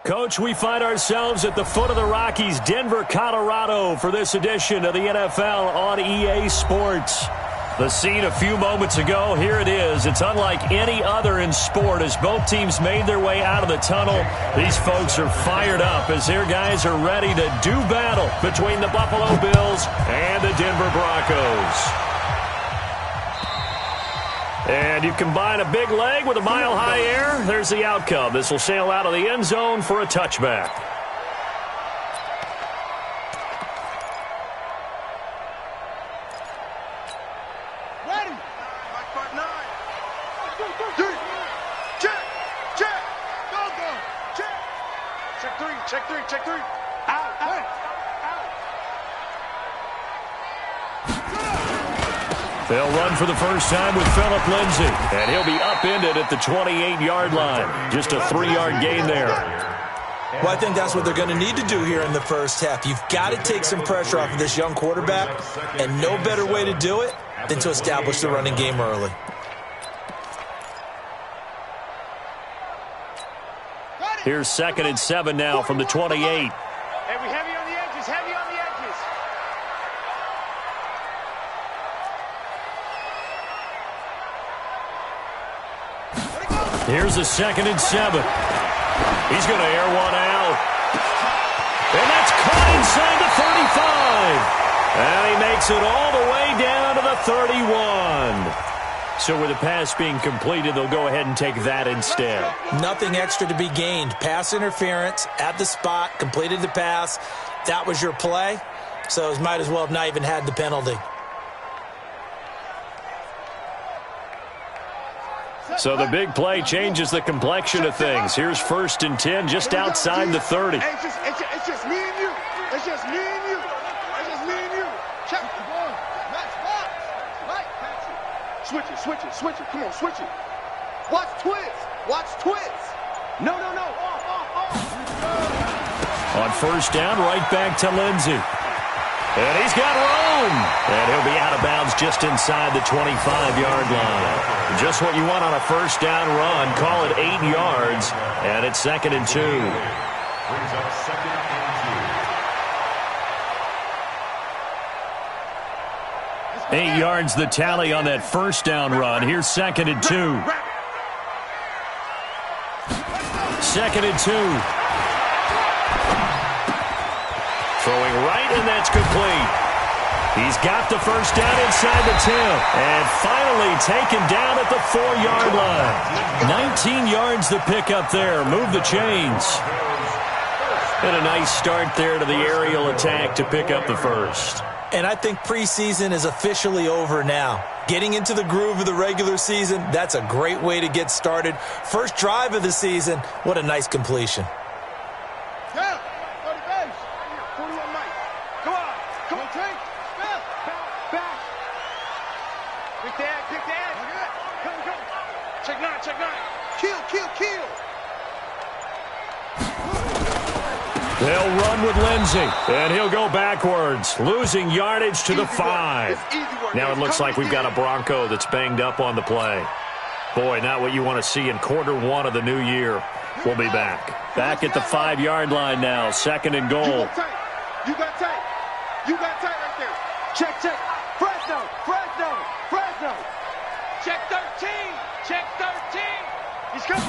Coach, we find ourselves at the foot of the Rockies, Denver, Colorado, for this edition of the NFL on EA Sports. The scene a few moments ago, here it is. It's unlike any other in sport as both teams made their way out of the tunnel. These folks are fired up as their guys are ready to do battle between the Buffalo Bills and the Denver Broncos. And you combine a big leg with a mile-high air, there's the outcome. This will sail out of the end zone for a touchback. Ready. Check. Go. Check three. Out. They'll run for the first time with Phillip Lindsay, and he'll be upended at the 28-yard line. Just a 3-yard gain there. Well, I think that's what they're going to need to do here in the first half. You've got to take some pressure off of this young quarterback, and no better way to do it than to establish the running game early. Here's 2nd and 7 now from the 28. Hey, we heavy on the edges. Here's a 2nd and 7. He's going to air one out. And that's caught inside the 35. And he makes it all the way down to the 31. So with the pass being completed, they'll go ahead and take that instead. Nothing extra to be gained. Pass interference at the spot, completed the pass. That was your play. So he might as well have not even had the penalty. So the big play changes the complexion of things. Here's 1st and 10 just outside the 30. Hey, it's just me and you. It's just me and you. Check the ball. Match box. Right, catch it. Switch it. Come on, switch it. Watch twist. No. Off. On 1st down, right back to Lindsay. And he's got room. And he'll be out of bounds just inside the 25-yard line. Just what you want on a 1st down run. Call it 8 yards. And it's 2nd and 2. Brings up 2nd and 2. 8 yards the tally on that 1st down run. Here's 2nd and 2. 2nd and 2. Throwing right, and that's complete. He's got the 1st down inside the 10. And finally taken down at the 4-yard line. 19 yards the pick up there. Move the chains. And a nice start there to the aerial attack to pick up the 1st. And I think preseason is officially over now. Getting into the groove of the regular season, that's a great way to get started. First drive of the season, what a nice completion. Yeah, 30 base. 41 Mike. Go on. Come on, Tank. Back. Pick that. Come. Check 9. Kill. They'll run with Lindsay, and he'll go backwards, losing yardage to the 5. Now it looks like we've got a Bronco that's banged up on the play. Boy, not what you want to see in quarter 1 of the new year. We'll be back. Back at the 5-yard line now, 2nd and goal. You got tight right there. Check. Fresno. Check 13. He's coming.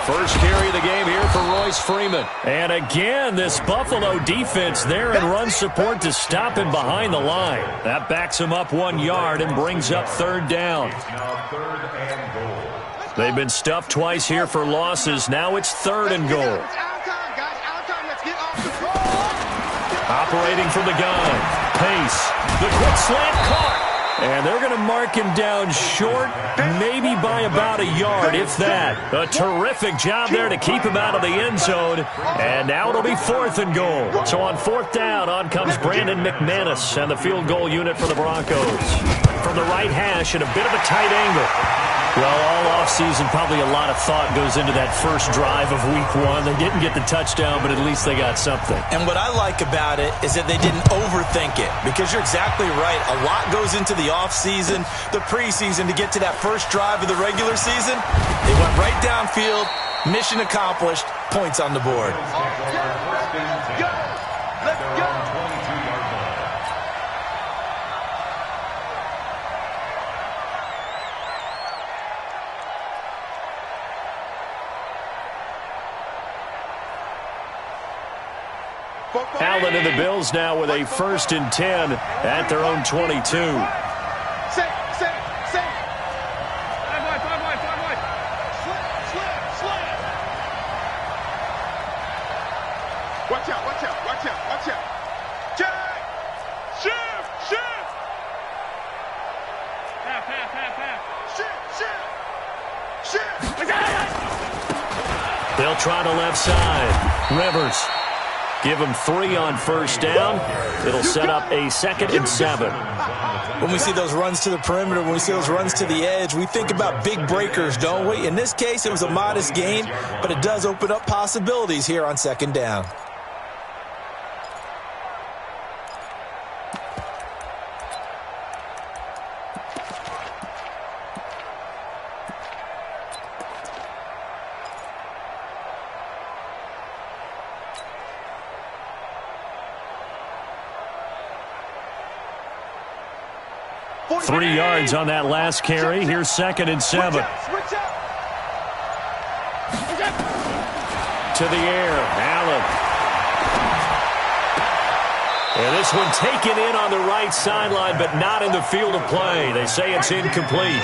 First carry of the game here for Royce Freeman. And again, this Buffalo defense there in run support to stop him behind the line. That backs him up 1 yard and brings up 3rd down. Now 3rd and goal. They've been stuffed twice here for losses. Now it's 3rd and goal. It's our time, guys. Our time. Let's get off the ball. Operating from the gun. Pace. The quick slant caught. And they're going to mark him down short, maybe by about a yard, if that. A terrific job there to keep him out of the end zone. And now it'll be 4th and goal. So on 4th down, on comes Brandon McManus and the field goal unit for the Broncos. From the right hash at a bit of a tight angle. Well, all offseason, probably a lot of thought goes into that first drive of week 1. They didn't get the touchdown, but at least they got something. And what I like about it is that they didn't overthink it, because you're exactly right. A lot goes into the offseason, the preseason to get to that first drive of the regular season. They went right downfield, Mission accomplished. Points on the board. Go! Let's go! Allen and the Bills now with a 1st and 10 at their own 22. Say. Watch out. Jack! Shift! Shift! They'll try the left side. Rivers. Give him 3 on 1st down. It'll set up a 2nd and 7. When we see those runs to the perimeter, when we see those runs to the edge, we think about big breakers, don't we? In this case, it was a modest gain, but it does open up possibilities here on 2nd down. Three yards on that last carry. Here's 2nd and 7. To the air, Allen. And this one taken in on the right sideline, but not in the field of play. They say it's incomplete.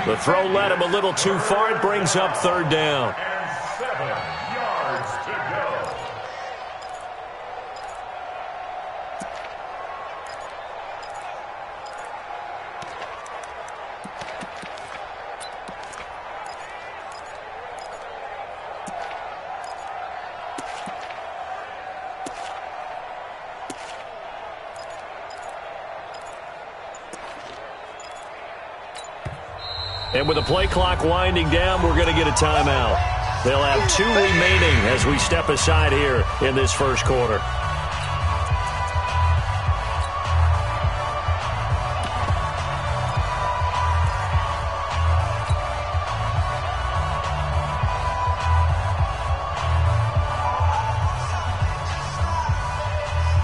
The throw led him a little too far. It brings up 3rd down. And 7 yards to go. And with the play clock winding down, we're going to get a timeout. They'll have 2 remaining as we step aside here in this 1st quarter.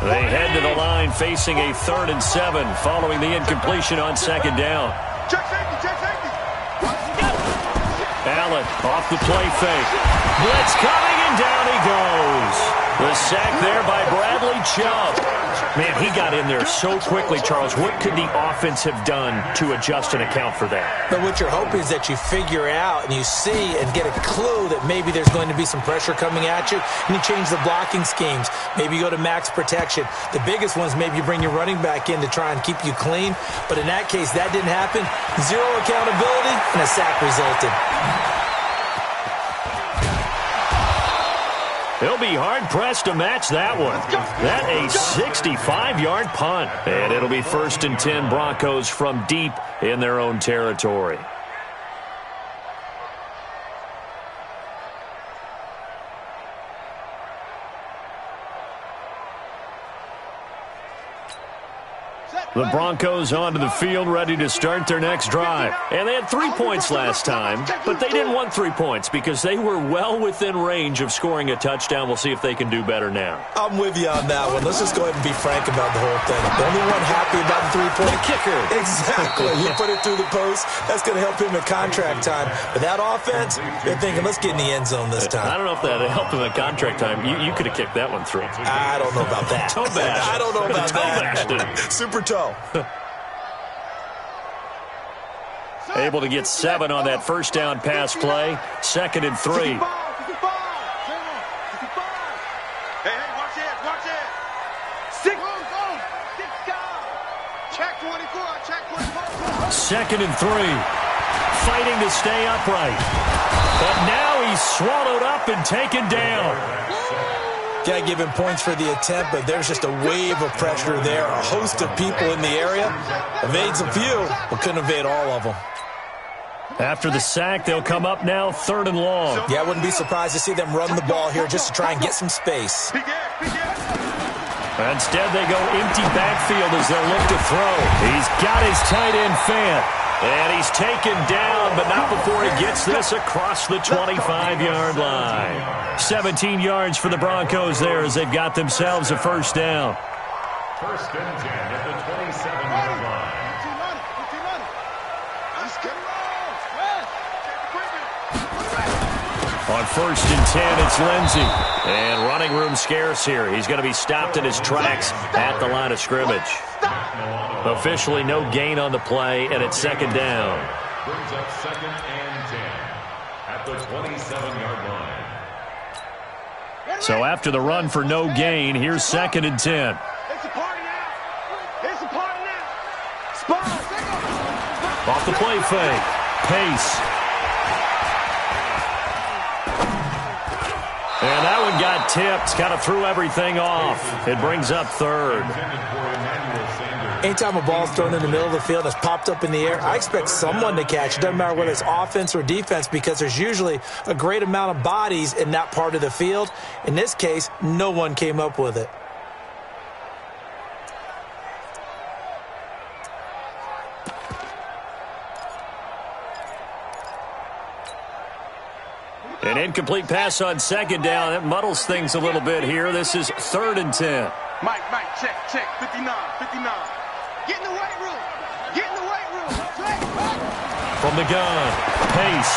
They head to the line facing a 3rd and 7 following the incompletion on 2nd down. Check safety. Allen off the play fake. Blitz coming, and down he goes. The sack there by Bradley Chubb. Man, he got in there so quickly, Charles. What could the offense have done to adjust and account for that? But what you're hoping is that you figure out and you see and get a clue that maybe there's going to be some pressure coming at you, and you change the blocking schemes. Maybe you go to max protection. The biggest ones, maybe you bring your running back in to try and keep you clean. But in that case, that didn't happen. 0 accountability, and a sack resulted. They'll be hard-pressed to match that one. That a 65-yard punt. And it'll be 1st and 10 Broncos from deep in their own territory. The Broncos onto the field, ready to start their next drive. And they had 3 points last time, but they didn't want 3 points because they were well within range of scoring a touchdown. We'll see if they can do better now. I'm with you on that one. Let's just go ahead and be frank about the whole thing. The only one happy about the 3-point kicker. Exactly. He put it through the post. That's going to help him in contract time. But that offense, they're thinking, let's get in the end zone this time. I don't know if that helped him in contract time. You could have kicked that one through. I don't know about that. Toe bash. I don't know about that. Super toe. Able to get 7 on that 1st down pass play. 2nd and 3. Hey, watch it. 6. Check 24. 2nd and 3. Fighting to stay upright. But now he's swallowed up and taken down. Got to give him points for the attempt, but there's just a wave of pressure there. A host of people in the area. Evades a few, but couldn't evade all of them. After the sack, they'll come up now 3rd and long. Yeah, I wouldn't be surprised to see them run the ball here just to try and get some space. Instead, they go empty backfield as they'll look to throw. He's got his tight end Fant. And he's taken down, but not before he gets this across the 25-yard line. 17 yards for the Broncos there as they've got themselves a first down. First and 10 at the 27-yard line. On first and 10, it's Lindsey. And running room scarce here. He's going to be stopped in his tracks at the line of scrimmage. Officially no gain on the play, and it's second down. Brings up second and 10 at the 27-yard line. So after the run for no gain, here's second and 10. It's a party now. It's a party now. Spot. Off the play fake. Pace. And that one got tipped. Kind of threw everything off. It brings up third. Anytime a ball's thrown in the middle of the field that's popped up in the air, I expect someone to catch. It doesn't matter whether it's offense or defense because there's usually a great amount of bodies in that part of the field. In this case, no one came up with it. An incomplete pass on second down. That muddles things a little bit here. This is third and 10. Mike, check, 59. Get in the weight room. Get in the weight room. From the gun, Pace.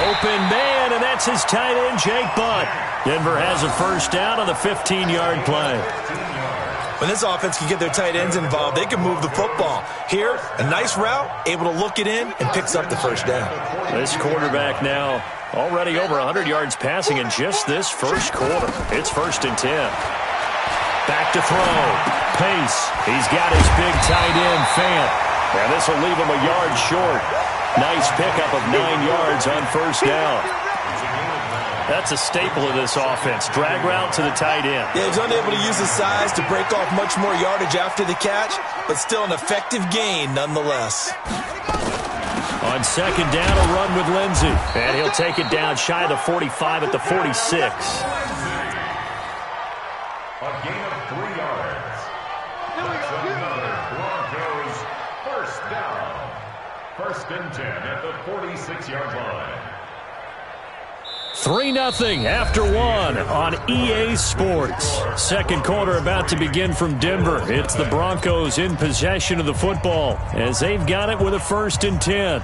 Open man, and that's his tight end, Jake Butt. Denver has a first down on the 15-yard play. When this offense can get their tight ends involved, they can move the football. Here, a nice route, able to look it in, and picks up the first down. This quarterback now already over 100 yards passing in just this first quarter. It's first and 10. Back to throw. Pace. He's got his big tight end, Fant. And this will leave him a yard short. Nice pickup of 9 yards on first down. That's a staple of this offense. Drag route to the tight end. Yeah, he's unable to use his size to break off much more yardage after the catch, but still an effective gain nonetheless. On second down, a run with Lindsey. And he'll take it down shy of the 45 at the 46. A gain of 3 yards. That's another Broncos first down. First and 10 at the 46-yard line. 3-0 after one on EA Sports. Second quarter about to begin from Denver. It's the Broncos in possession of the football as they've got it with a first and 10.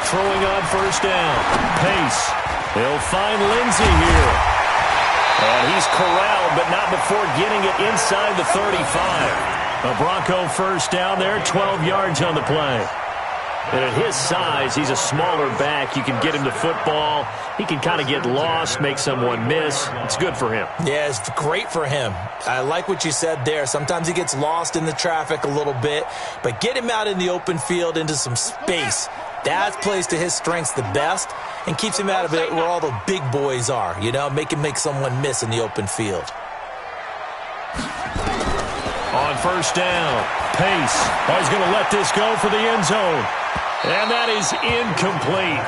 Throwing on first down. Pace. He'll find Lindsey here. And he's corralled, but not before getting it inside the 35. A Bronco first down there, 12 yards on the play. And at his size, he's a smaller back. You can get him to football. He can kind of get lost, make someone miss. It's good for him. Yeah, it's great for him. I like what you said there. Sometimes he gets lost in the traffic a little bit, but get him out in the open field into some space. That plays to his strengths the best and keeps him out of it where all the big boys are, you know, make someone miss in the open field. On first down, Pace. He's going to let this go for the end zone. And that is incomplete.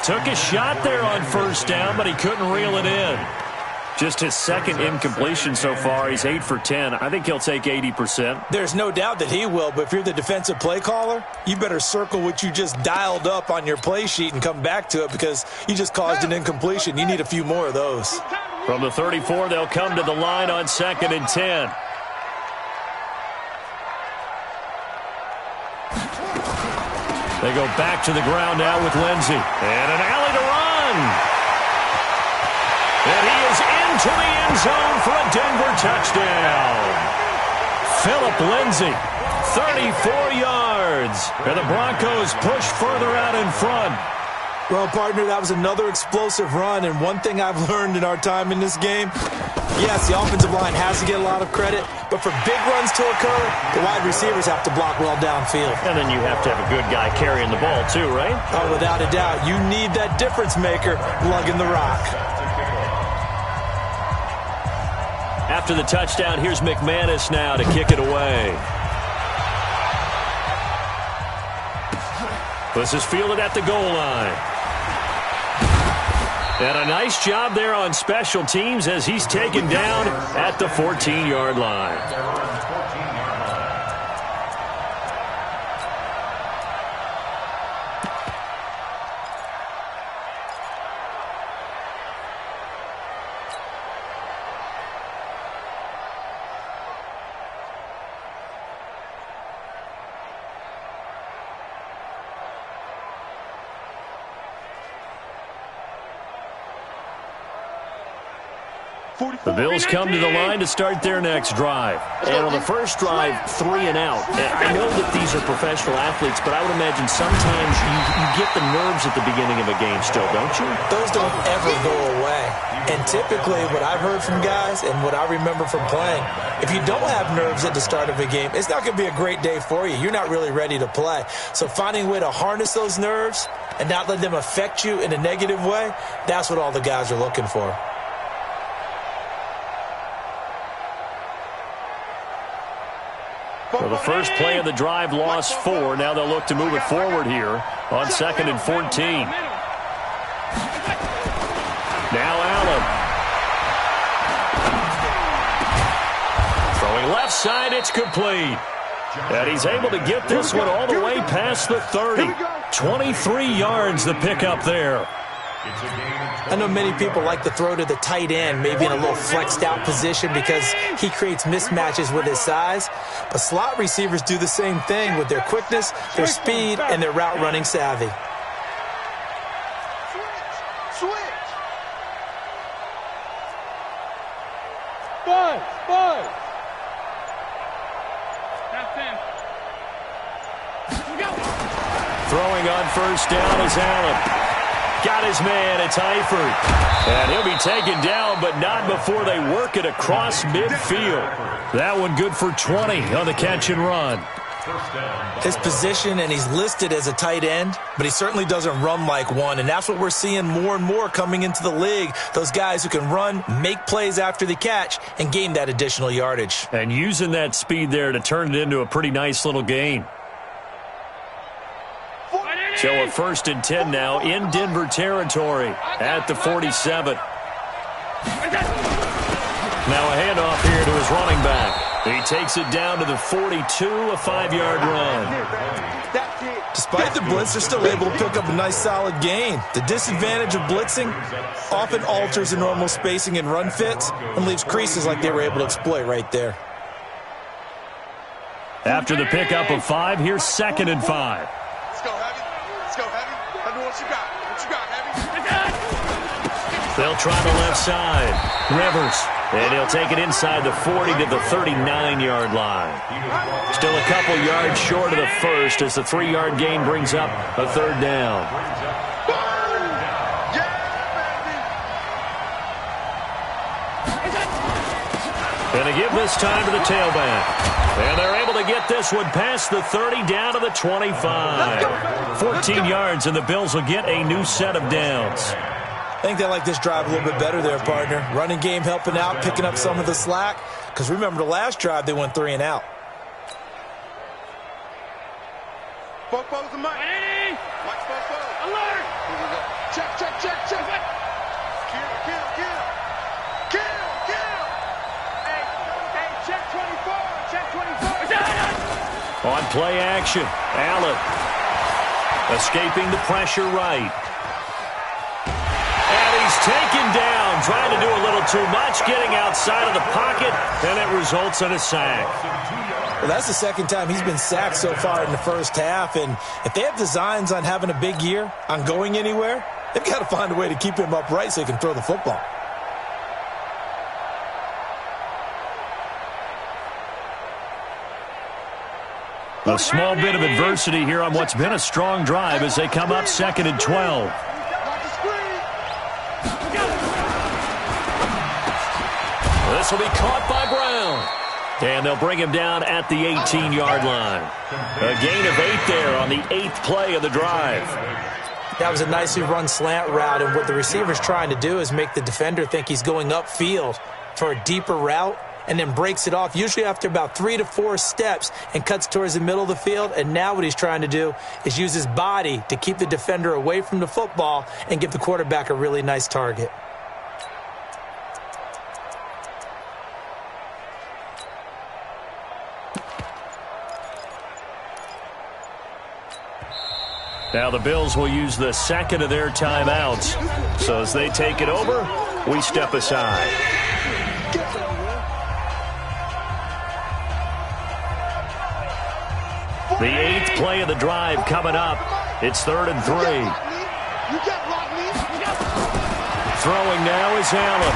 Took a shot there on first down, but he couldn't reel it in. Just his second incompletion so far. He's 8 for 10. I think he'll take 80%. There's no doubt that he will, but if you're the defensive play caller, you better circle what you just dialed up on your play sheet and come back to it because you just caused an incompletion. You need a few more of those. From the 34, they'll come to the line on second and 10. They go back to the ground now with Lindsey. And an alley to run. And he is into the end zone for a Denver touchdown. Phillip Lindsey, 34 yards. And the Broncos push further out in front. Well, partner, that was another explosive run, and one thing I've learned in our time in this game, yes, the offensive line has to get a lot of credit, but for big runs to occur, the wide receivers have to block well downfield. And then you have to have a good guy carrying the ball too, right? Oh, without a doubt. You need that difference maker lugging the rock. After the touchdown, here's McManus now to kick it away. This is fielded at the goal line. And a nice job there on special teams as he's taken down at the 14-yard line. The Bills come to the line to start their next drive. And on the first drive, 3 and out. I know that these are professional athletes, but I would imagine sometimes you get the nerves at the beginning of a game still, don't you? Those don't ever go away. And typically what I've heard from guys and what I remember from playing, if you don't have nerves at the start of a game, it's not going to be a great day for you. You're not really ready to play. So finding a way to harness those nerves and not let them affect you in a negative way, that's what all the guys are looking for. Well, the first play of the drive lost 4. Now they'll look to move it forward here on 2nd and 14. Now Allen. Throwing left side, it's complete. And he's able to get this one all the way past the 30. 23 yards the pickup there. I know many people like to throw to the tight end, maybe in a little flexed out position because he creates mismatches with his size. But slot receivers do the same thing with their quickness, their speed, and their route running savvy. Switch. Five. Throwing on first down is Allen. Got his man, it's Eifert. And he'll be taken down, but not before they work it across midfield. That one good for 20 on the catch and run. His position, and he's listed as a tight end, but he certainly doesn't run like one, and that's what we're seeing more and more coming into the league. Those guys who can run, make plays after the catch, and gain that additional yardage. And using that speed there to turn it into a pretty nice little gain. So a 1st and 10 now in Denver territory at the 47. Now a handoff here to his running back. He takes it down to the 42, a 5-yard run. Despite the blitz, they're still able to pick up a nice solid gain. The disadvantage of blitzing often alters the normal spacing and run fits and leaves creases like they were able to exploit right there. After the pickup of 5, here's 2nd and 5. They'll try the left side. Rivers. And he'll take it inside the 40 to the 39-yard line. Still a couple yards short of the first as the 3-yard gain brings up a 3rd down. And they give this time to the tailback. And they're able to get this one past the 30 down to the 25. 14 yards, and the Bills will get a new set of downs. I think they like this drive a little bit better there, partner. Running game helping out, picking up some of the slack. Because remember, the last drive, they went 3 and out. Fofo's a Mike. Mike's Fofo. Alert. Here we go. Check. Kill. Hey, check 24. Check 24. On play action, Allen. Escaping the pressure right. He's taken down, trying to do a little too much, getting outside of the pocket, and it results in a sack. Well, that's the 2nd time he's been sacked so far in the first half, and if they have designs on having a big year, on going anywhere, they've got to find a way to keep him upright so he can throw the football. A small bit of adversity here on what's been a strong drive as they come up 2nd and 12. This will be caught by Brown. And they'll bring him down at the 18-yard line. A gain of 8 there on the 8th play of the drive. That was a nicely run slant route, and what the receiver's trying to do is make the defender think he's going upfield for a deeper route, and then breaks it off, usually after about 3 to 4 steps, and cuts towards the middle of the field. And now what he's trying to do is use his body to keep the defender away from the football and give the quarterback a really nice target. Now the Bills will use the second of their timeouts. So as they take it over, we step aside. The 8th play of the drive coming up. It's 3rd and 3. Throwing now is Allen.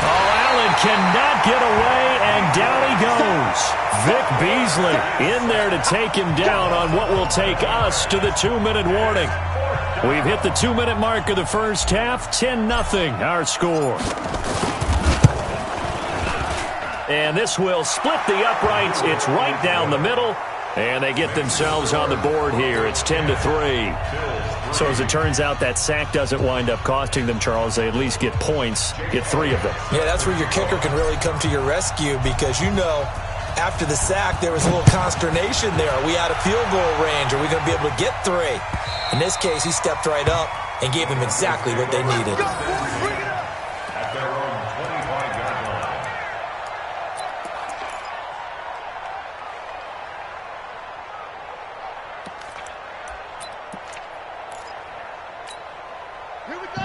Oh, Allen cannot get away, and down he goes. Vic Beasley in there to take him down on what will take us to the 2-minute warning. We've hit the 2-minute mark of the first half. 10-0 our score. And this will split the uprights. It's right down the middle. And they get themselves on the board here. It's 10-3. So as it turns out, that sack doesn't wind up costing them, Charles. They at least get points, get 3 of them. Yeah, that's where your kicker can really come to your rescue because, you know, after the sack, there was a little consternation there. Are we out of field goal range? Are we going to be able to get 3? In this case, he stepped right up and gave them exactly what they needed. At their own 25-yard line.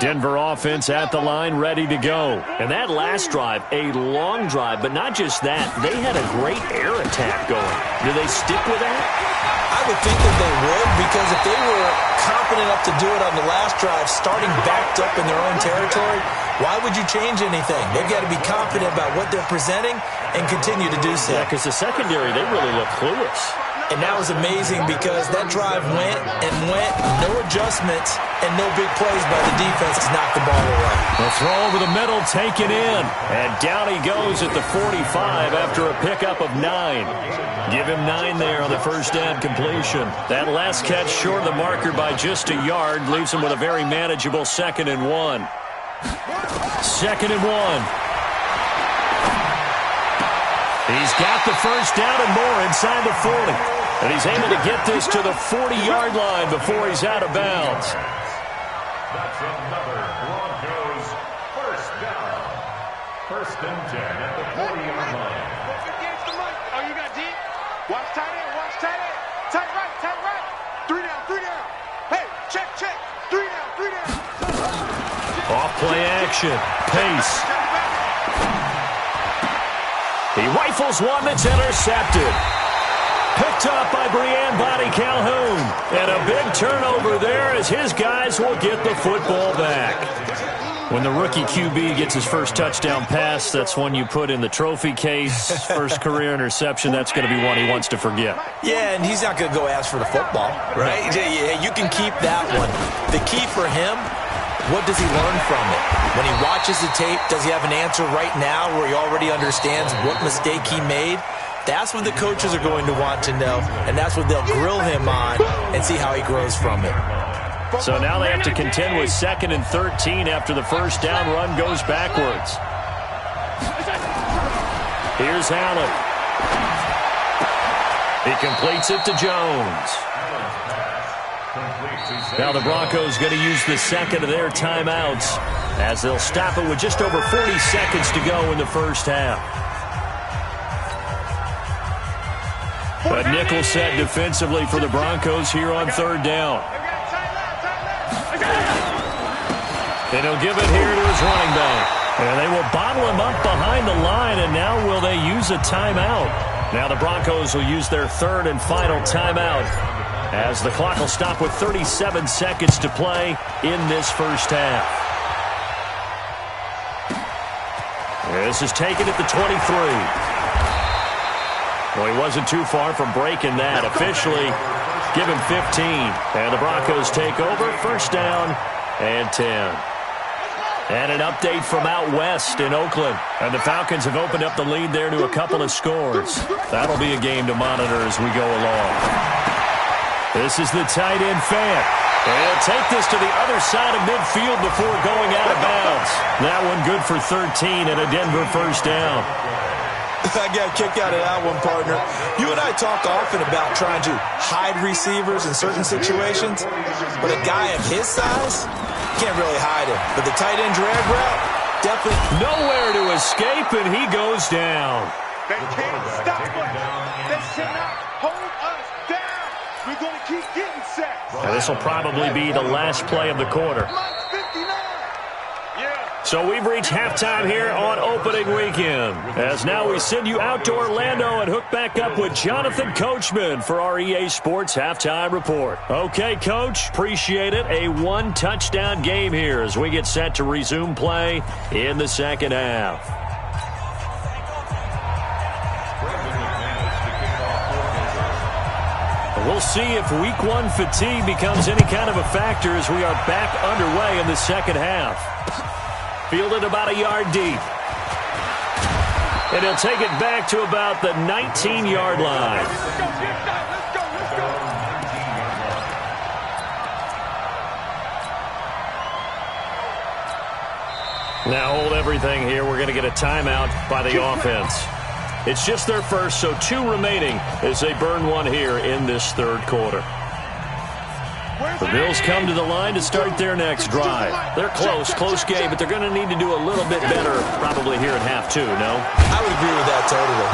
Denver offense at the line, ready to go. And that last drive, a long drive, but not just that. They had a great air attack going. Do they stick with that? I would think that they would, because if they were confident enough to do it on the last drive, starting backed up in their own territory, why would you change anything? They've got to be confident about what they're presenting and continue to do so. Yeah, because the secondary, they really look clueless. And that was amazing because that drive went and went, no adjustments, and no big plays by the defense to knock the ball away. The throw over the middle, taken in. And down he goes at the 45 after a pickup of 9. Give him 9 there on the first down completion. That last catch short of the marker by just a yard leaves him with a very manageable 2nd and 1. 2nd and 1. He's got the first down and more inside the 40. And he's able to get this to the 40-yard line before he's out of bounds. That's another Broncos first down. 1st and 10 at the 40-yard line. Oh, you got deep? Watch tight end, watch tight end. Tight right, tight right. 3 down, 3 down. Hey, check, check. 3 down, 3 down. Off play action. Pace. He rifles one that's intercepted. Picked up by Brian Body Calhoun. And a big turnover there as his guys will get the football back. When the rookie QB gets his first touchdown pass, that's one you put in the trophy case. First career interception, that's going to be one he wants to forget. Yeah, and he's not going to go ask for the football, right? You can keep that one. The key for him, what does he learn from it? When he watches the tape, does he have an answer right now where he already understands what mistake he made? That's what the coaches are going to want to know, and that's what they'll grill him on and see how he grows from it. So now they have to contend with 2nd and 13 after the first down run goes backwards. Here's Allen. He completes it to Jones. Now the Broncos going to use the second of their timeouts as they'll stop it with just over 40 seconds to go in the first half. A nickel set defensively for the Broncos here on 3rd down. And he'll give it here to his running back. And they will bottle him up behind the line, and now will they use a timeout? Now the Broncos will use their 3rd and final timeout as the clock will stop with 37 seconds to play in this first half. This is taken at the 23. Well, he wasn't too far from breaking that. Officially, give him 15. And the Broncos take over. First down and 10. And an update from out west in Oakland. And the Falcons have opened up the lead there to a couple of scores. That'll be a game to monitor as we go along. This is the tight end fan. And he'll take this to the other side of midfield before going out of bounds. That one good for 13 and a Denver first down. I got a kick out of that one, partner. You and I talk often about trying to hide receivers in certain situations, but a guy of his size can't really hide him. But the tight end drag route, definitely. Nowhere to escape, and he goes down. They can't stop us. They cannot hold us down. We're going to keep getting sacks. Now, this will probably be the last play of the quarter. So we've reached halftime here on opening weekend. As now we send you out to Orlando and hook back up with Jonathan Coachman for our EA Sports Halftime Report. Okay, Coach, appreciate it. A one-touchdown game here as we get set to resume play in the second half. We'll see if Week 1 fatigue becomes any kind of a factor as we are back underway in the second half. Fielded about a yard deep. And he'll take it back to about the 19-yard line. Now hold everything here. We're going to get a timeout by the offense. It's just their first, so 2 remaining as they burn one here in this third quarter. The Bills come to the line to start their next drive. They're close game, but they're going to need to do a little bit better probably here in half 2, no? I would agree with that totally.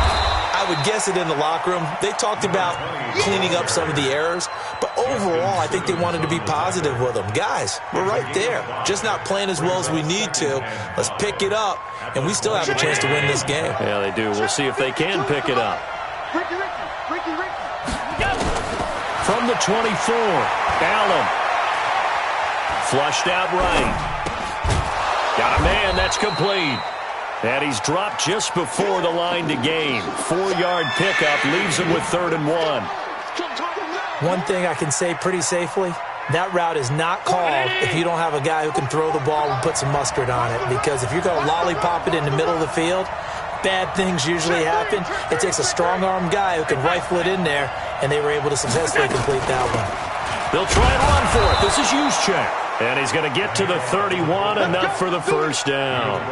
I would guess it in the locker room. They talked about cleaning up some of the errors, but overall, I think they wanted to be positive with them. Guys, we're right there. Just not playing as well as we need to. Let's pick it up, and we still have a chance to win this game. Yeah, they do. We'll see if they can pick it up. From the 24, Allen. Flushed out right. Got a man, that's complete. And he's dropped just before the line to gain. 4-yard pickup leaves him with 3rd and 1. One thing I can say pretty safely, that route is not called if you don't have a guy who can throw the ball and put some mustard on it. Because if you're going to lollipop it in the middle of the field, bad things usually happen. It takes a strong-arm guy who can rifle it in there, and they were able to successfully complete that one. They'll try and run for it. This is Juszczyk. And he's going to get to the 31, enough for the first down.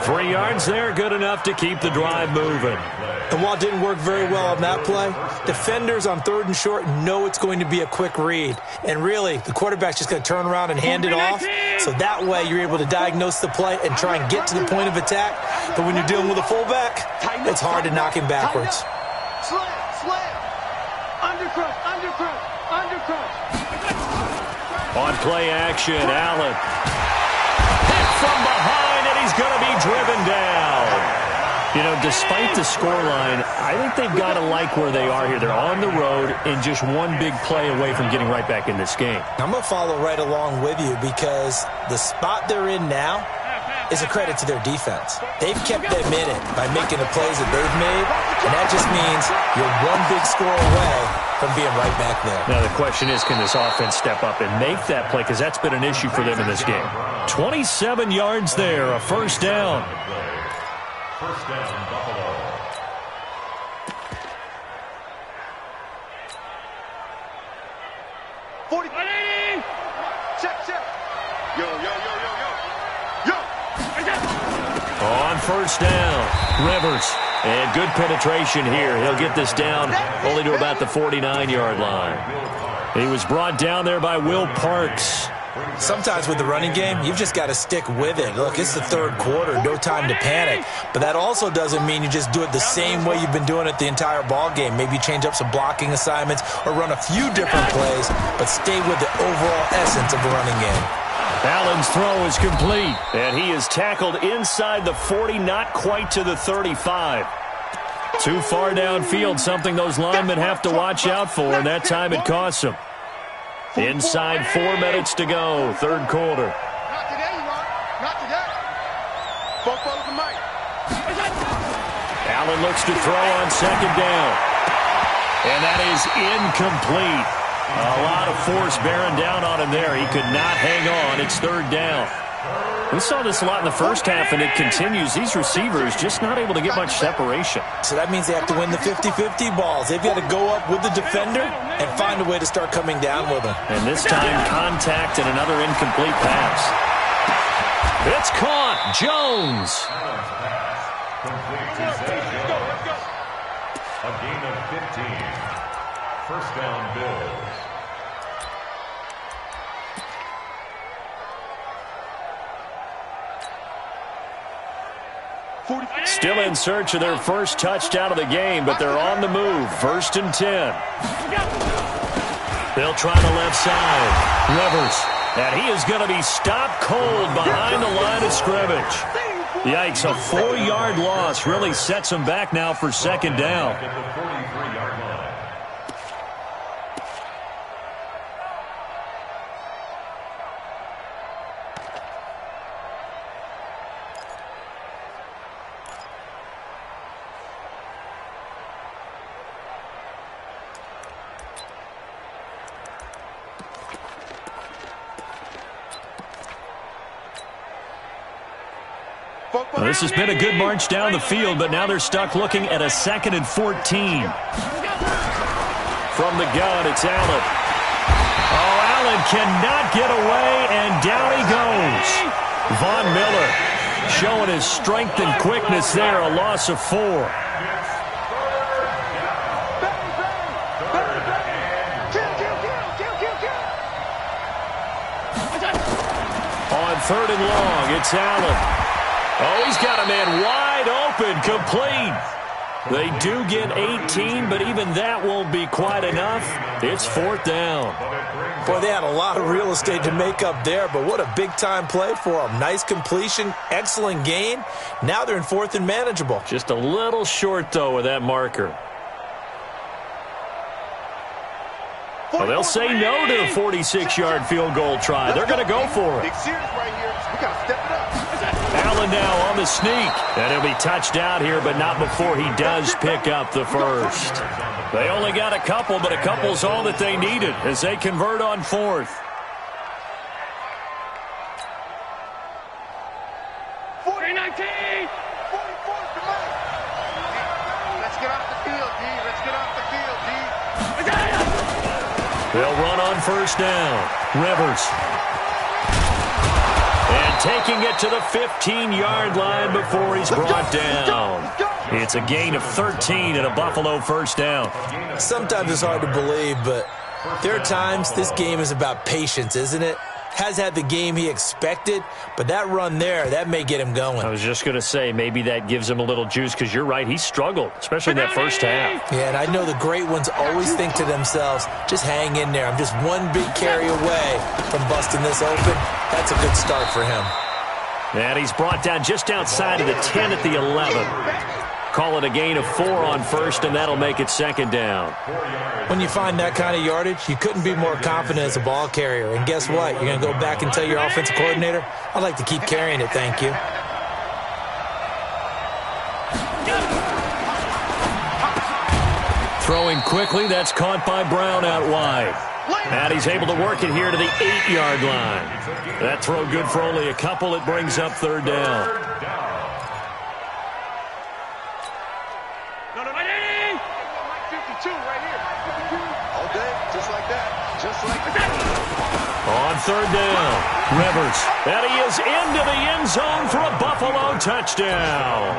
3 yards there, good enough to keep the drive moving. And while it didn't work very well on that play, defenders on 3rd and short know it's going to be a quick read. And really, the quarterback's just going to turn around and hand it off. So that way, you're able to diagnose the play and try and get to the point of attack. But when you're dealing with a fullback, it's hard to knock him backwards. Slam. Undercrush. On play action, Allen. Hit from behind, and he's going to be driven down. You know, despite the scoreline, I think they've got to like where they are here. They're on the road and just one big play away from getting right back in this game. I'm going to follow right along with you because the spot they're in now is a credit to their defense. They've kept them in it by making the plays that they've made, and that just means you're one big score away from being right back there. Now the question is, can this offense step up and make that play? Because that's been an issue for them in this game. 27 yards there, a first down. First down, Buffalo. Check. Yo. On first down, Rivers. And good penetration here. He'll get this down only to about the 49-yard line. He was brought down there by Will Parks. Sometimes with the running game, you've just got to stick with it. Look, it's the third quarter, no time to panic. But that also doesn't mean you just do it the same way you've been doing it the entire ball game. Maybe change up some blocking assignments or run a few different plays, but stay with the overall essence of the running game. Allen's throw is complete, and he is tackled inside the 40, not quite to the 35. Too far downfield, something those linemen have to watch out for, and that time it costs them. Inside 4 minutes to go, third quarter. Not today, not today. Football's the mic. Allen looks to throw on second down. And that is incomplete. A lot of force bearing down on him there. He could not hang on. It's third down. We saw this a lot in the first half, and it continues. These receivers just not able to get much separation. So that means they have to win the 50-50 balls. They've got to go up with the defender and find a way to start coming down with them. And this time, contact and another incomplete pass. It's caught. Jones. A gain of 15. First down, Bills. Still in search of their first touchdown of the game, but they're on the move. 1st and 10. They'll try the left side. Rivers. And he is going to be stopped cold behind the line of scrimmage. Yikes, a 4-yard loss really sets him back now for 2nd down. At the 43-yard line. Well, this has been a good march down the field, but now they're stuck looking at a 2nd and 14. From the gun, it's Allen. Oh, Allen cannot get away, and down he goes. Von Miller showing his strength and quickness there, a loss of 4. On 3rd and long, it's Allen. Oh, he's got a man wide open, complete. They do get 18, but even that won't be quite enough. It's 4th down. Boy, they had a lot of real estate to make up there, but what a big-time play for them. Nice completion, excellent gain. Now they're in 4th and manageable. Just a little short, though, with that marker. Well, they'll say no to the 46-yard field goal try. They're going to go for it. Big series right here. We got to step it up. Allen now on the sneak. And he'll be touched out here, but not before he does pick up the first. They only got a couple, but a couple's all that they needed as they convert on 4th. 40-19. 44, come on. Let's get off the field, D. Let's get off the field, D. They'll run on 1st down. Rivers. And taking it to the 15-yard line before he's brought down. It's a gain of 13 and a Buffalo 1st down. Sometimes it's hard to believe, but there are times this game is about patience, isn't it? Has had the game he expected, but that run there, that may get him going. I was just going to say, maybe that gives him a little juice, because you're right, he struggled, especially in that first half. Yeah, and I know the great ones always think to themselves, just hang in there. I'm just one big carry away from busting this open. That's a good start for him. And he's brought down just outside of the 10 at the 11. Call it a gain of 4 on 1st, and that'll make it 2nd down. When you find that kind of yardage, you couldn't be more confident as a ball carrier. And guess what? You're going to go back and tell your offensive coordinator, I'd like to keep carrying it, thank you. Throwing quickly, that's caught by Brown out wide. And he's able to work it here to the 8-yard line. That throw good for only a couple. It brings up 3rd down. On 3rd down, Rivers. And he is into the end zone for a Buffalo touchdown.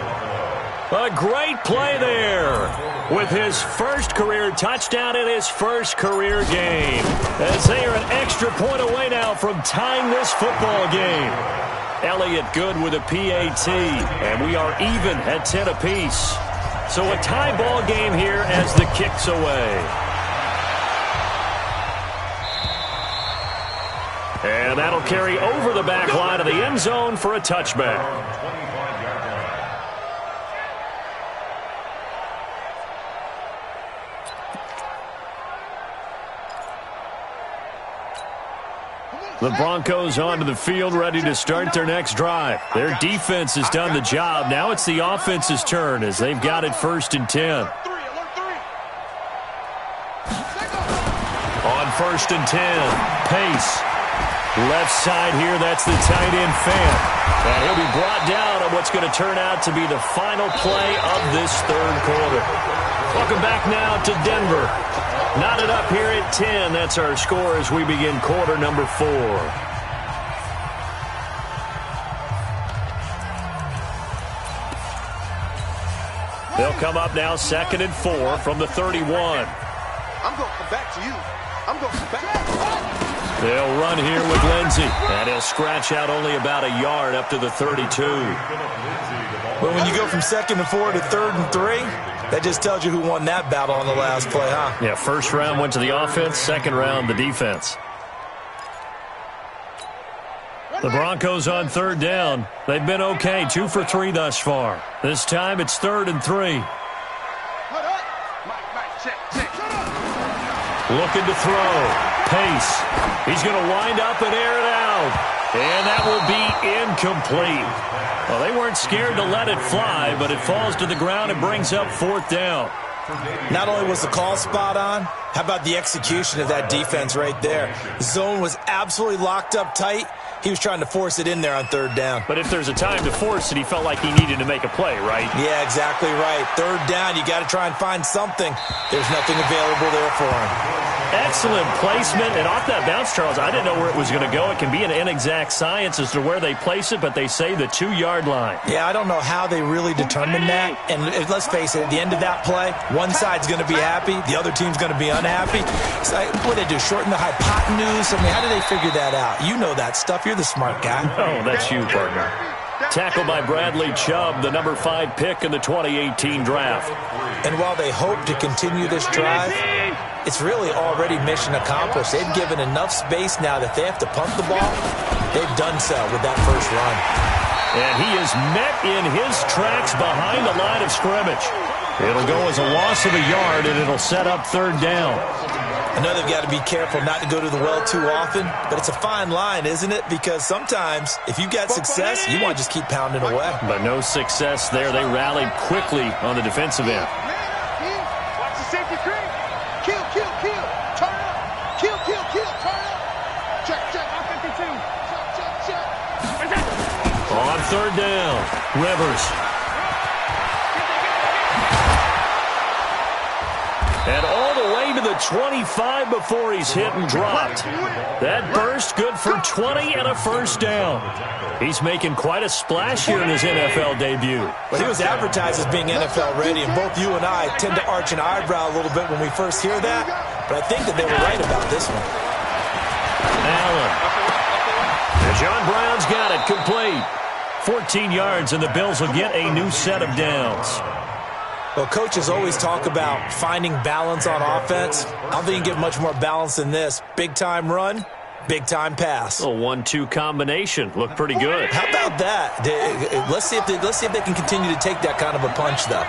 A great play there with his first career touchdown in his first career game. As they are an extra point away now from tying this football game. Elliott good with a PAT, and we are even at 10 apiece. So a tie ball game here as the kick's away. And that'll carry over the back line of the end zone for a touchback. The Broncos onto the field, ready to start their next drive. Their defense has done the job. Now it's the offense's turn as they've got it 1st and 10. On 1st and 10, Pace. Left side here, that's the tight end fan. And he'll be brought down on what's going to turn out to be the final play of this third quarter. Welcome back now to Denver. Knotted up here at 10. That's our score as we begin quarter number 4. They'll come up now 2nd and 4 from the 31. I'm going to come back to you. I'm going to come back. They'll run here with Lindsey, and he'll scratch out only about a yard up to the 32. But when you go from 2nd and 4 to 3rd and 3, that just tells you who won that battle on the last play, huh? Yeah, first round went to the offense, second round the defense. The Broncos on 3rd down. They've been okay, 2 for 3 thus far. This time it's 3rd and 3. Looking to throw. Pace. He's going to wind up and air it out. And that will be incomplete. Well, they weren't scared to let it fly, but it falls to the ground and brings up 4th down. Not only was the call spot on, how about the execution of that defense right there? The zone was absolutely locked up tight. He was trying to force it in there on 3rd down. But if there's a time to force it, he felt like he needed to make a play, right? Yeah, exactly right. 3rd down, you got to try and find something. There's nothing available there for him. Excellent placement, and off that bounce, Charles, I didn't know where it was going to go. It can be an inexact science as to where they place it, but they say the 2-yard line. Yeah, I don't know how they really determined that. And let's face it, at the end of that play, one side's going to be happy, the other team's going to be unhappy. It's like, what do they do, shorten the hypotenuse? I mean, how do they figure that out? You know that stuff. You're the smart guy. Oh, that's you, partner. Tackled by Bradley Chubb, the number 5 pick in the 2018 draft. And while they hope to continue this drive, it's really already mission accomplished. They've given enough space now that they have to punt the ball. They've done so with that first run. And he is met in his tracks behind the line of scrimmage. It'll go as a loss of a yard, and it'll set up 3rd down. I know they've got to be careful not to go to the well too often, but it's a fine line, isn't it? Because sometimes, if you've got success, you want to just keep pounding away. But no success there. They rallied quickly on the defensive end. Watch the safety screen. Kill, kill, kill. Turn up. Kill, kill, kill. Turn up. Check, check. 52. Check, check, check. On 3rd down, Rivers. And all the way to the 25 before he's hit and dropped. That burst good for 20 and a first down. He's making quite a splash here in his NFL debut. Well, he was advertised as being NFL ready, and both you and I tend to arch an eyebrow a little bit when we first hear that, but I think that they were right about this one. Allen. And John Brown's got it complete. 14 yards, and the Bills will get a new set of downs. Well, coaches always talk about finding balance on offense. I don't think you can get much more balance than this. Big-time run, big-time pass. A 1-2 combination. Looked pretty good. How about that? Let's see if they can continue to take that kind of a punch, though.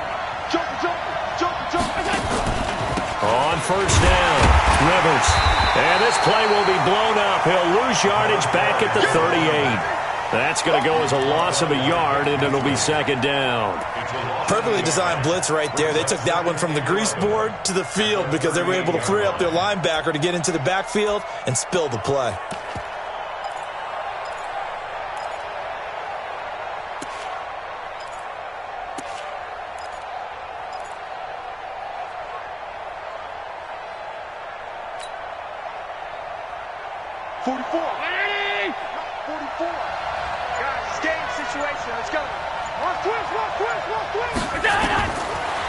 Jump, jump, jump, jump. On 1st down, Rivers. And this play will be blown up. He'll lose yardage back at the 38. That's going to go as a loss of a yard, and it'll be 2nd down. Perfectly designed blitz right there. They took that one from the grease board to the field because they were able to free up their linebacker to get into the backfield and spill the play.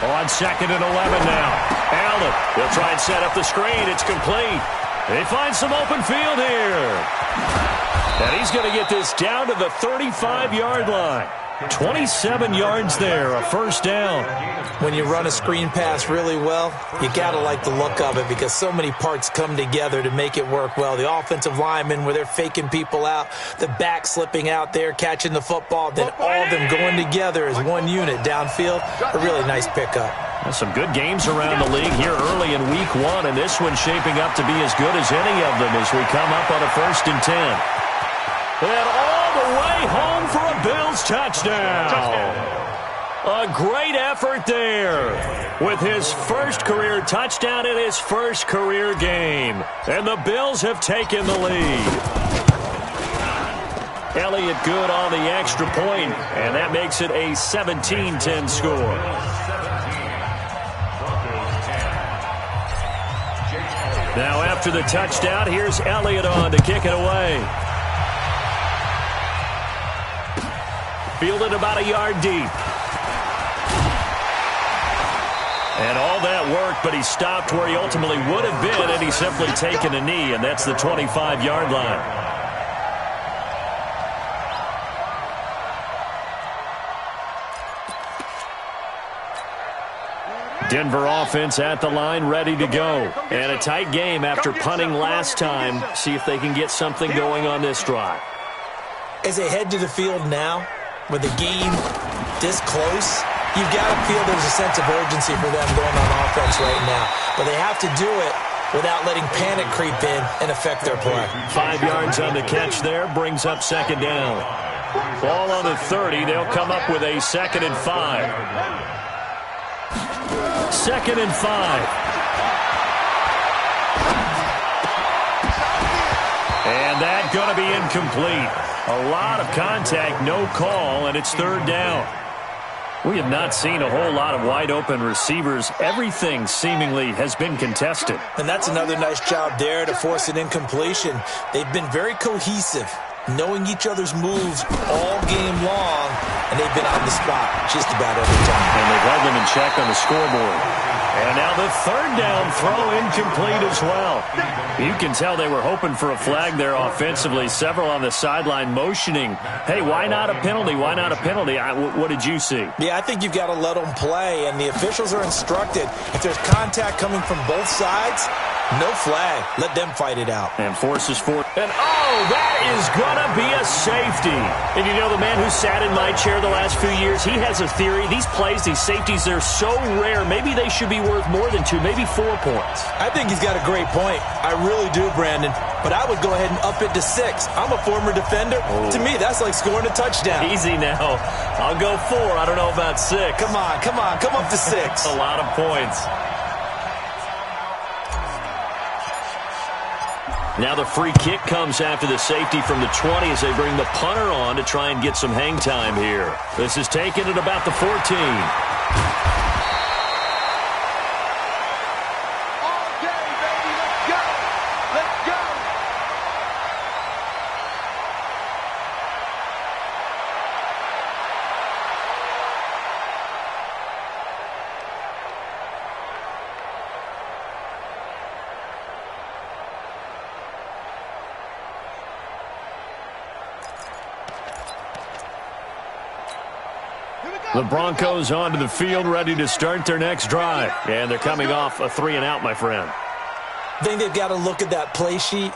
On 2nd and 11 now. Allen, they'll try and set up the screen. It's complete. They find some open field here. And he's going to get this down to the 35-yard line. 27 yards there, a first down. When you run a screen pass really well, you got to like the look of it because so many parts come together to make it work well. The offensive linemen where they're faking people out, the back slipping out there, catching the football, then all of them going together as one unit downfield. A really nice pickup. Well, some good games around the league here early in week 1, and this one's shaping up to be as good as any of them as we come up on a 1st and 10. And all the way home for a Bills touchdown. A great effort there with his first career touchdown in his first career game. And the Bills have taken the lead. Elliott good on the extra point, and that makes it a 17-10 score. Now after the touchdown, here's Elliott on to kick it away. Fielded about a yard deep. And all that worked, but he stopped where he ultimately would have been, and he's simply taken a knee, and that's the 25-yard line. Denver offense at the line, ready to go. And a tight game after punting last time. See if they can get something going on this drive. As they head to the field now, with the game this close, you've got to feel there's a sense of urgency for them going on offense right now. But they have to do it without letting panic creep in and affect their play. 5 yards on the catch there, brings up second down. Ball on the 30, they'll come up with a 2nd and 5. 2nd and 5. And that going to be incomplete. A lot of contact, no call, and it's 3rd down. We have not seen a whole lot of wide-open receivers. Everything seemingly has been contested. And that's another nice job there to force an incompletion. They've been very cohesive, knowing each other's moves all game long, and they've been on the spot just about every time. And they've held them in check on the scoreboard. And now the 3rd down throw incomplete as well. You can tell they were hoping for a flag there offensively. Several on the sideline motioning, hey, why not a penalty? Why not a penalty? What did you see? Yeah, I think you've got to let them play, and the officials are instructed. If there's contact coming from both sides, no flag. Let them fight it out. And forces forward. And, oh, that is going to be a safety. And you know, the man who sat in my chair the last few years, he has a theory. These plays, these safeties, they're so rare. Maybe they should be worth more than 2, maybe 4 points. I think he's got a great point. I really do, Brandon. But I would go ahead and up it to 6. I'm a former defender. Oh. To me, that's like scoring a touchdown. Easy now. I'll go 4. I don't know about 6. Come on. Come up to 6. A lot of points. Now the free kick comes after the safety from the 20 as they bring the punter on to try and get some hang time here. This is taken at about the 14. The Broncos onto the field, ready to start their next drive. And they're coming off a 3-and-out, my friend. I think they've got to look at that play sheet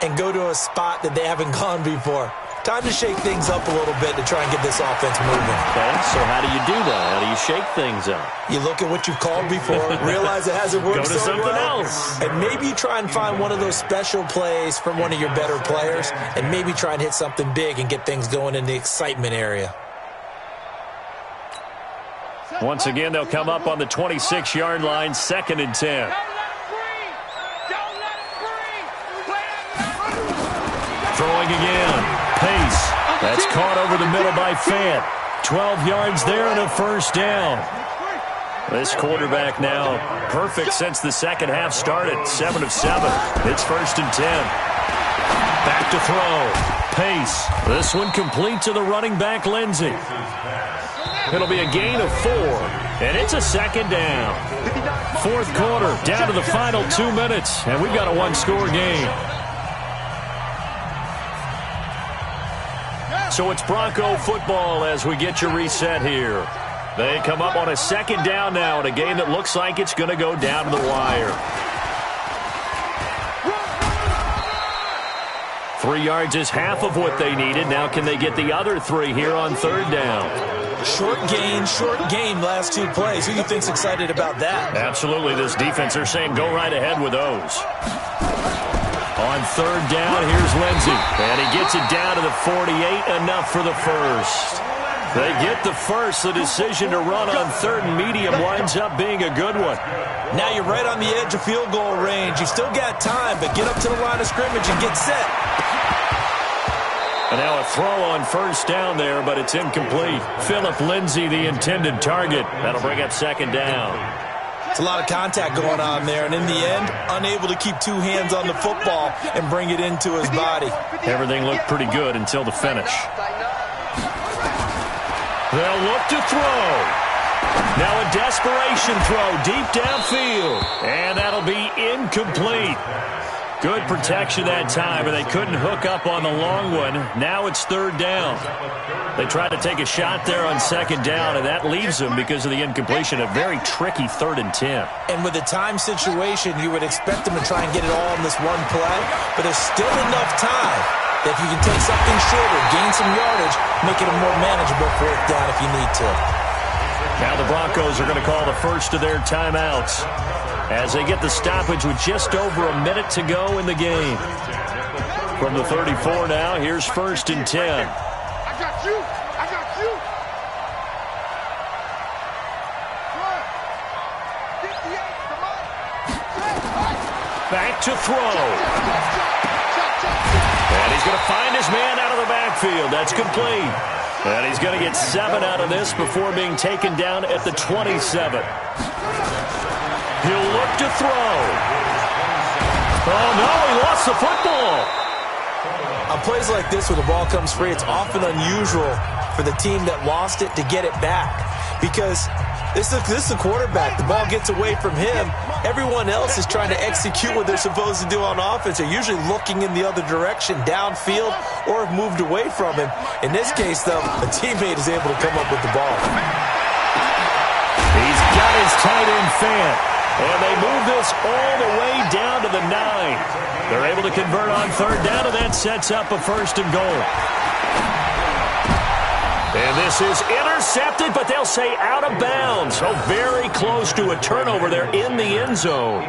and go to a spot that they haven't gone before. Time to shake things up a little bit to try and get this offense moving. Okay, so how do you do that? How do you shake things up? You look at what you've called before, realize it hasn't worked so well. Go to something else. And maybe you try and find one of those special plays from one of your better players, and maybe try and hit something big and get things going in the excitement area. Once again, they'll come up on the 26-yard line, 2nd and 10. Throwing again. Pace. That's caught over the middle by Fant. 12 yards there and a 1st down. This quarterback now perfect since the second half started. 7 of 7. It's 1st and 10. Back to throw. Pace. This one complete to the running back, Lindsey. It'll be a gain of 4, and it's a 2nd down. 4th quarter, down to the final 2 minutes, and we've got a 1-score game. So it's Bronco football as we get you reset here. They come up on a 2nd down now in a game that looks like it's going to go down to the wire. 3 yards is half of what they needed. Now can they get the other 3 here on 3rd down? Short game, last 2 plays. Who do you think's excited about that? Absolutely. This defense, they're saying go right ahead with those. On 3rd down, here's Lindsey. And he gets it down to the 48, enough for the 1st. They get the first. The decision to run on 3rd and medium winds up being a good one. Now you're right on the edge of field goal range. You still got time, but get up to the line of scrimmage and get set. And now a throw on 1st down there, but it's incomplete. Philip Lindsay, the intended target. That'll bring up 2nd down. It's a lot of contact going on there, and in the end, unable to keep 2 hands on the football and bring it into his body. Everything looked pretty good until the finish. They'll look to throw. Now a desperation throw deep downfield, and that'll be incomplete. Good protection that time, but they couldn't hook up on the long one. Now it's 3rd down. They tried to take a shot there on 2nd down, and that leaves them, because of the incompletion, a very tricky 3rd and 10. And with the time situation, you would expect them to try and get it all in this one play, but there's still enough time that if you can take something shorter, gain some yardage, make it a more manageable 4th down if you need to. Now the Broncos are going to call the first of their timeouts as they get the stoppage with just over a minute to go in the game. From the 34 now, here's 1st and 10. I got you. I got you. Back to throw. And he's going to find his man out of the backfield. That's complete. And he's going to get 7 out of this before being taken down at the 27. He'll look to throw. Oh, no, he lost the football. On plays like this where the ball comes free, it's often unusual for the team that lost it to get it back, because this is the quarterback. The ball gets away from him. Everyone else is trying to execute what they're supposed to do on offense. They're usually looking in the other direction, downfield, or have moved away from him. In this case, though, a teammate is able to come up with the ball. He's got his tight end fan. And they move this all the way down to the 9. They're able to convert on 3rd down, and that sets up a 1st and goal. And this is intercepted, but they'll say out of bounds. So very close to a turnover there in the end zone.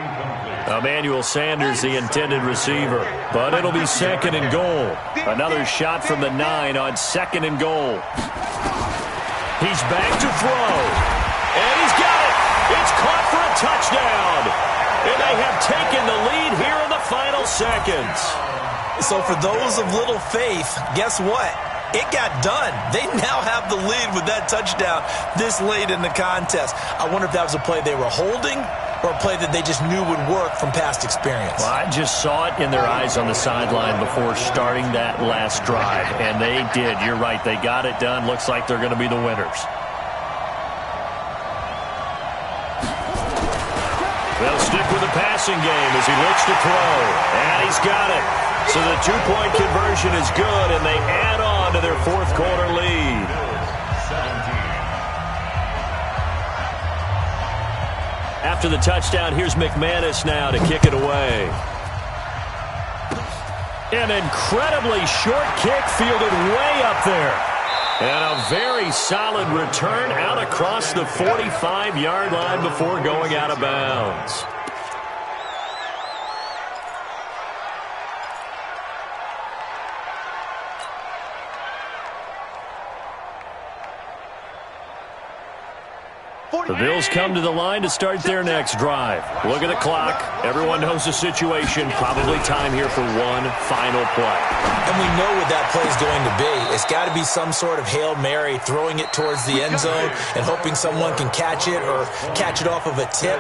Emmanuel Sanders, the intended receiver. But it'll be 2nd and goal. Another shot from the 9 on 2nd and goal. He's back to throw. And he's got it. It's caught for a touchdown. And they have taken the lead here in the final seconds. So for those of little faith, guess what? It got done. They now have the lead with that touchdown this late in the contest. I wonder if that was a play they were holding or a play that they just knew would work from past experience. Well, I just saw it in their eyes on the sideline before starting that last drive, and they did. You're right. They got it done. Looks like they're going to be the winners. They'll stick with the passing game as he looks to throw. And he's got it. So the 2-point conversion is good, and they add on to their 4th quarter lead. 17. After the touchdown, here's McManus now to kick it away. An incredibly short kick fielded way up there. And a very solid return out across the 45-yard line before going out of bounds. The Bills come to the line to start their next drive. Look at the clock. Everyone knows the situation. Probably time here for one final play. And we know what that play is going to be. It's got to be some sort of Hail Mary, throwing it towards the end zone and hoping someone can catch it or catch it off of a tip.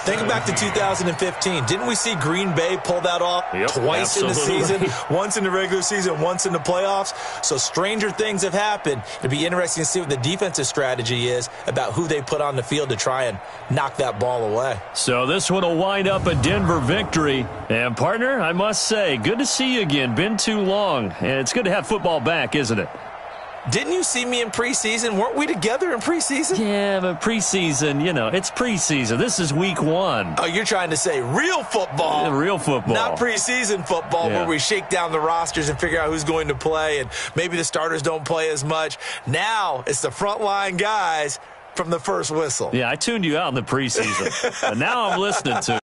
Think back to 2015. Didn't we see Green Bay pull that off twice in the season? Once in the regular season, once in the playoffs. So stranger things have happened. It'd be interesting to see what the defensive strategy is about who they put on the field to try and knock that ball away. So this one will wind up a Denver victory. And, partner, I must say, good to see you again. Been too long. And it's good to have football back, isn't it? Didn't you see me in preseason? Weren't we together in preseason? Yeah, but preseason, you know, it's preseason. This is week 1. Oh, you're trying to say real football. Yeah, real football. Not preseason football where we shake down the rosters and figure out who's going to play, and maybe the starters don't play as much. Now it's the frontline guys from the first whistle. Yeah, I tuned you out in the preseason. And now I'm listening to